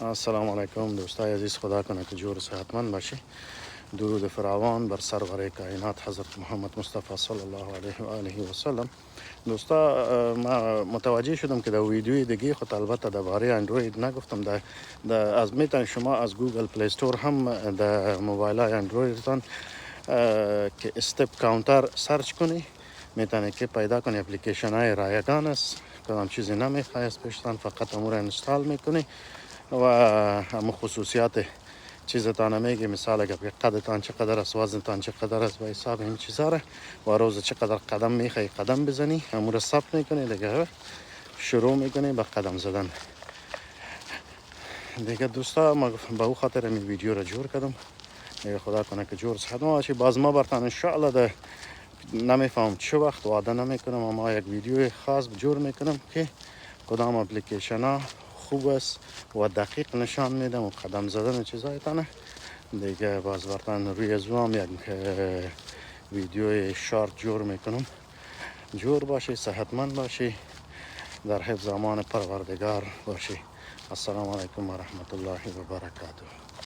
السلام علیکم دوستای عزیز، خدا کنه که جور صحتمند باشی. درود فراوان بر سرور کائنات حضرت محمد مصطفی صلی الله علیه و آله و سلم. دوستا، ما متوجه شدم که در ویدیوی دیگه خود البته درباره اندروید نگفتم. از میتون شما از گوگل پلی استور هم در موبایل های اندرویدتان که استپ کاونتر سرچ کنی، میتونه که پیدا کنی. اپلیکیشن های رایگان است، کدام چیزی نمیخواه از پیشتان، فقط امور انستال میکنی و همه خصوصیات چیزتان میگه. مثال اگر قدتان چقدر است، وزنتان چقدر است، به حساب این چیزا را و روز چقدر قدم میخوای قدم بزنی، امور ثبت میکنی. دیگه شروع میکنی به قدم زدن. دیگه دوستا، ما به او خاطر این ویدیو را جور کردم. دیگه خدا کنه که جور صحت باشی. باز ما برتان ان شاء الله نمیفهم چه وقت وعده نمیکنم، اما یک ویدیو خاص جور میکنم که کدام اپلیکیشن ها خوب است و دقیق نشان میدم و قدم زدن چیزایتانه. دیگه باز برتان روی زوم یک ویدیو شارت جور میکنم. جور باشی، صحتمند باشی، در حفظ امان پروردگار باشی. السلام علیکم و رحمت الله و برکاته.